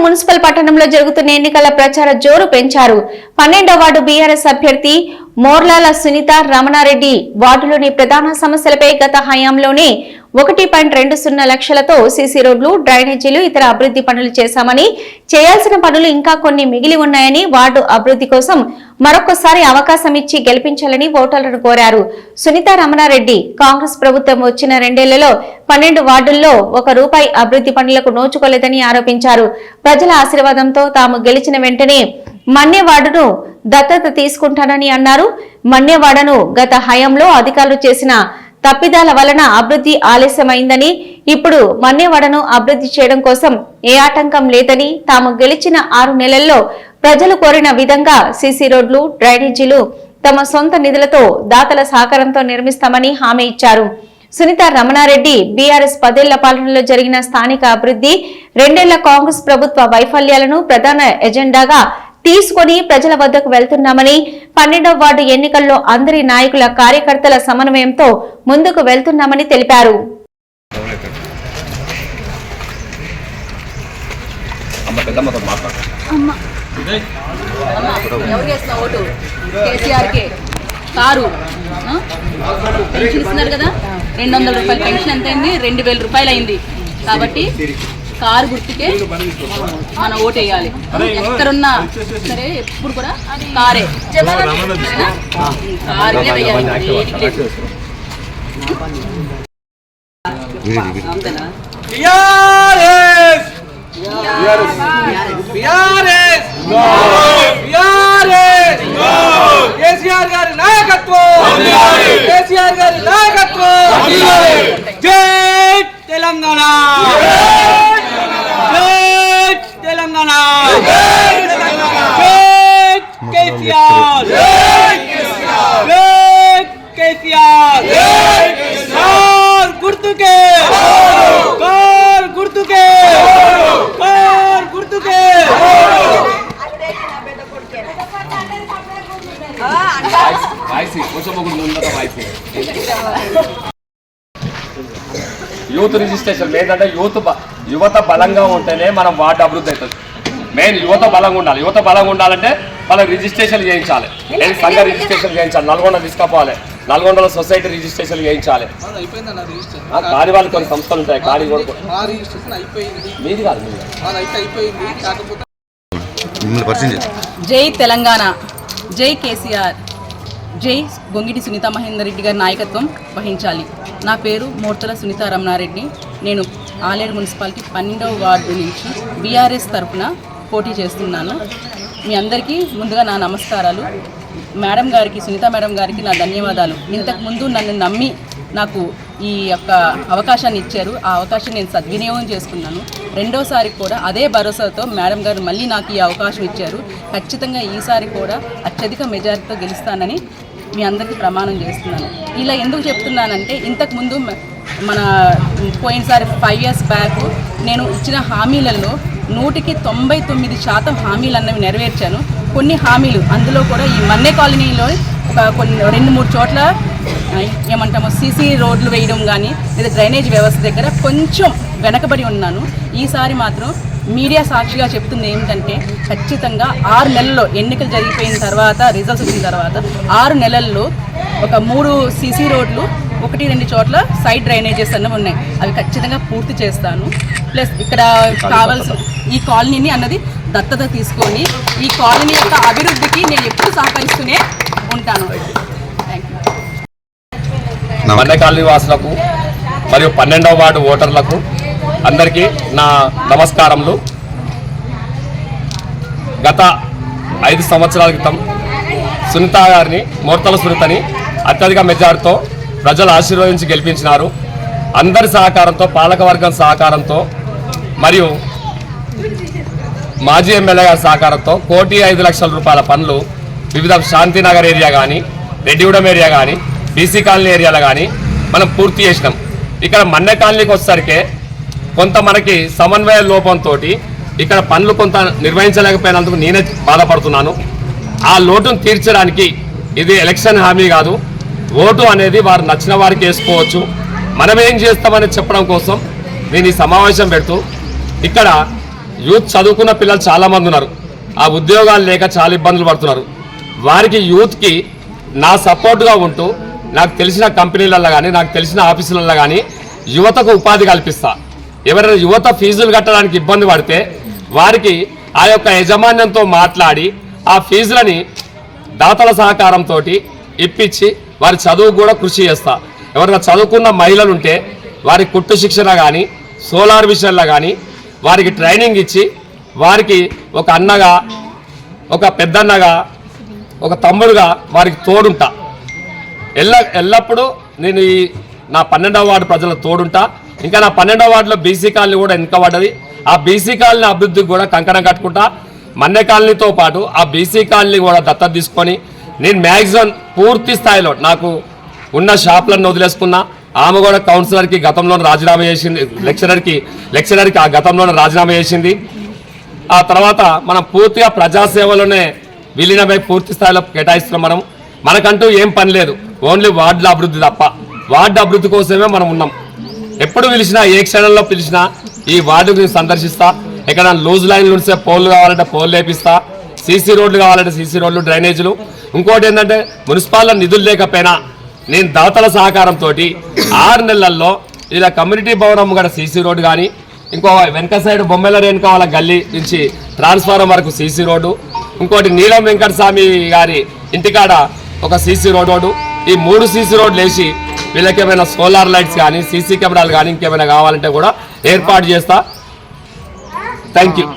Municipal పట్టణంలో జరుగుతున్న ఎన్నికల ప్రచార జోరు పెంచారు. 12వ వార్డు బీఆర్ఎస్ అభ్యర్థి మోర్లాల సునీత రమణారెడ్డి వార్డులోని ప్రధాన సమస్యలపై గత హయాంలోనే 1.20 లక్షలతో సీసీ రోడ్లు, డ్రైనేజీలు, ఇతర అభివృద్ధి పనులు చేశామని, చేయాల్సిన పనులు ఇంకా కొన్ని మిగిలి ఉన్నాయని, వార్డు అభివృద్ధి కోసం మరొకసారి అవకాశం ఇచ్చి గెలిపించాలని ఓటర్లను కోరారు. సునీత రమణారెడ్డి కాంగ్రెస్ ప్రభుత్వం వచ్చిన 2 ఏళ్లలో 12 వార్డుల్లో ₹1 అభివృద్ధి పనులకు నోచుకోలేదని ఆరోపించారు. ప్రజల ఆశీర్వాదంతో తాము గెలిచిన వెంటనే మన్యవాడను దత్తత తీసుకుంటానని అన్నారు. మన్యవాడను గత హయాంలో అధికారులు చేసిన తప్పిదాల వలన అభివృద్ధి ఆలస్యమైందని, ఇప్పుడు మన్యవాడను అభివృద్ధి చేయడం కోసం ఏ ఆటంకం లేదని, తాము గెలిచిన 6 నెలల్లో ప్రజలు కోరిన విధంగా సీసీ రోడ్లు, డ్రైనేజీలు తమ సొంత నిధులతో దాతల సహకారంతో నిర్మిస్తామని హామీ ఇచ్చారు. సునీత రమణారెడ్డి బీఆర్ఎస్ 10 ఏళ్ల పాలనలో జరిగిన స్థానిక అభివృద్ధి, 2 ఏళ్ల కాంగ్రెస్ ప్రభుత్వ వైఫల్యాలను ప్రధాన ఎజెండాగా తీసుకొని ప్రజల వద్దకు వెళ్తున్నామని, 12వ వార్డు ఎన్నికల్లో అందరి నాయకుల కార్యకర్తల సమన్వయంతో ముందుకు వెళ్తున్నామని తెలిపారు. ₹200 పెన్షన్ ఎంత అయింది? ₹2000 అయింది. కాబట్టి కారు గుర్తుకే మన ఓటు వేయాలి. ఎక్కడున్నా సరే ఎప్పుడు కూడా కారే కారుకే వేయాలి. కేసీఆర్ గారి నాయకత్వం, కేసీఆర్ గారి నాయకత్వం. జై తెలంగాణ, జై తెలంగాణ, జై కేసీఆర్, జై కేసీఆర్. కార్ గుర్తుకే, కార్ గుర్తుకే, కార్ గుర్తుకే. యూత్ రిజిస్ట్రేషన్ లేదంటే యువత బలంగా ఉంటేనే మనం వార్డు అభివృద్ధి అవుతుంది. మెయిన్ యువత బలంగా ఉండాలి. యువత బలంగా ఉండాలంటే వాళ్ళకి రిజిస్ట్రేషన్ చేయించాలి. సంఘ రిజిస్ట్రేషన్ చేయించాలి. నల్గొండ తీసుకపోవాలి. నల్గొండలో సొసైటీ రిజిస్ట్రేషన్ చేయించాలి. కాని వాళ్ళు కొన్ని సంస్థలు ఉంటాయి. కాని మీది కాదు. జై తెలంగాణ, జై కేసీఆర్, జై గొంగిడి సునీత మహేందర్ రెడ్డి గారి నాయకత్వం వహించాలి. నా పేరు మోర్తల సునీత రమణారెడ్డి. నేను ఆలేరు మున్సిపాలిటీ 12వ వార్డు నుంచి బీఆర్ఎస్ తరఫున పోటీ చేస్తున్నాను. మీ అందరికీ ముందుగా నా నమస్కారాలు. మేడం గారికి, సునీత మేడం గారికి నా ధన్యవాదాలు. ఇంతకుముందు నన్ను నమ్మి నాకు ఈ యొక్క అవకాశాన్ని ఇచ్చారు. ఆ అవకాశాన్ని నేను సద్వినియోగం చేసుకున్నాను. రెండోసారి కూడా అదే భరోసాతో మేడం గారు మళ్ళీ నాకు ఈ అవకాశం ఇచ్చారు. ఖచ్చితంగా ఈసారి కూడా అత్యధిక మెజారిటీతో గెలుస్తానని మీ అందరికీ ప్రమాణం చేస్తున్నాను. ఇలా ఎందుకు చెప్తున్నానంటే, ఇంతకుముందు మన పోయినసారి 5 years బ్యాక్ నేను ఇచ్చిన హామీలలో 199% హామీలు అన్నవి నెరవేర్చాను. కొన్ని హామీలు అందులో కూడా ఈ మన్నే కాలనీలో కొన్ని 2-3 చోట్ల ఏమంటామో సీసీ రోడ్లు వేయడం కానీ, లేదా డ్రైనేజ్ వ్యవస్థ దగ్గర కొంచెం వెనకబడి ఉన్నాను. ఈసారి మాత్రం మీడియా సాక్షిగా చెప్తుంది ఏమిటంటే, ఖచ్చితంగా 6 నెలల్లో ఎన్నికలు జరిగిపోయిన తర్వాత, రిజల్ట్స్ వచ్చిన తర్వాత 6 నెలల్లో ఒక 3 సీసీ రోడ్లు, 1-2 చోట్ల సైడ్ డ్రైనేజెస్ అన్నవి ఉన్నాయి. అవి ఖచ్చితంగా పూర్తి చేస్తాను. ప్లస్ ఇక్కడ కావాల్సిన ఈ కాలనీని అన్నది దత్తత తీసుకొని ఈ కాలనీ యొక్క అభివృద్ధికి నేను ఎప్పుడు సహకరిస్తూనే ఉంటాను. మన్నే కాలనీ వాసులకు మరియు 12వ వార్డు ఓటర్లకు అందరికీ నా నమస్కారములు. గత 5 సంవత్సరాల క్రితం సునీత గారిని, మోర్తల సునీతని అత్యధిక మెజార్టీతో ప్రజలు ఆశీర్వదించి గెలిపించినారు. అందరి సహకారంతో, పాలకవర్గం సహకారంతో మరియు మాజీ ఎమ్మెల్యే గారి సహకారంతో ₹1,05,00,000 పనులు వివిధ శాంతినగర్ ఏరియా కానీ, రెడ్డిగూడెం ఏరియా కానీ, బీసీ కాలనీ ఏరియాలో కానీ మనం పూర్తి చేసినాం. ఇక్కడ మన్నే కాలనీకి వచ్చేసరికి కొంత మనకి సమన్వయ లోపంతో ఇక్కడ పనులు కొంత నిర్వహించలేకపోయినందుకు నేనే బాధపడుతున్నాను. ఆ లోటును తీర్చడానికి ఇది ఎలక్షన్ హామీ కాదు. ఓటు అనేది వారు నచ్చిన వారికి వేసుకోవచ్చు. మనం ఏం చేస్తామని చెప్పడం కోసం నేను ఈ సమావేశం పెడుతూ, ఇక్కడ యూత్ చదువుకున్న పిల్లలు చాలామంది ఉన్నారు, ఆ ఉద్యోగాలు లేక చాలా ఇబ్బందులు పడుతున్నారు. వారికి యూత్కి నా సపోర్ట్గా ఉంటూ నాకు తెలిసిన కంపెనీలలో కానీ నాకు తెలిసిన ఆఫీసులలో కానీ యువతకు ఉపాధి కల్పిస్తా. ఎవరైనా యువత ఫీజులు కట్టడానికి ఇబ్బంది పడితే వారికి ఆ యొక్క యాజమాన్యంతో మాట్లాడి ఆ ఫీజులని దాతల సహకారంతో ఇప్పించి వారి చదువు కూడా కృషి చేస్తా. ఎవరైనా చదువుకున్న మహిళలు ఉంటే వారి కుట్టు శిక్షణ కానీ సోలార్ విషయంలో కానీ వారికి ట్రైనింగ్ ఇచ్చి వారికి ఒక అన్నగా ఒక పెద్దన్నగా ఒక తమ్ముడుగా వారికి తోడుంటా. ఎల్లప్పుడూ నేను ఈ నా 12వ వార్డు ప్రజలకు తోడుంటా. ఇంకా నా 12వ వార్డులో బీసీ కాలనీ కూడా వెనుకబడ్డది. ఆ బీసీ కాలనీ అభివృద్ధికి కూడా కంకణం కట్టుకుంటా. మన్నె కాలనీతో పాటు ఆ బీసీ కాలనీ కూడా దత్తత తీసుకొని నేను మ్యాక్సిమం పూర్తి స్థాయిలో నాకు ఉన్న షాపులను వదిలేసుకున్నా. ఆమె కూడా కౌన్సిలర్కి గతంలో రాజీనామా చేసింది, లెక్చరర్కి ఆ గతంలోనే రాజీనామా చేసింది. ఆ తర్వాత మనం పూర్తిగా ప్రజాసేవలోనే విలీనమై పూర్తి స్థాయిలో కేటాయిస్తున్నాం. మనకంటూ ఏం పని లేదు, ఓన్లీ వార్డుల అభివృద్ధి తప్ప. వార్డు అభివృద్ధి కోసమే మనం ఉన్నాం. ఎప్పుడు పిలిచినా ఏ క్షణంలో పిలిచినా ఈ వార్డుని సందర్శిస్తా. ఎక్కడ లూజ్ లైన్లు ఉంటే పోల్లు కావాలంటే పోల్లు లేపిస్తా, సీసీ రోడ్లు కావాలంటే సీసీ రోడ్లు, డ్రైనేజీలు. ఇంకోటి ఏంటంటే మున్సిపాల్లో నిధులు లేకపోయినా నేను దాతల సహకారంతో 6 నెలల్లో ఇలా కమ్యూనిటీ భవనం కూడా సీసీ రోడ్డు కానీ, ఇంకో వెనక సైడ్ బొమ్మెల రేణుక వాళ్ళ గల్లీ నుంచి ట్రాన్స్ఫారం వరకు సీసీ రోడ్డు, ఇంకోటి నీలం వెంకటస్వామి గారి ఇంటికాడ ఒక సీసీ రోడ్డు. ఈ 3 సీసీ రోడ్లు వేసి వీళ్ళకి ఏమైనా సోలార్ లైట్స్ కానీ సీసీ కెమెరాలు కానీ ఇంకేమైనా కావాలంటే కూడా ఏర్పాటు చేస్తా. Thank you.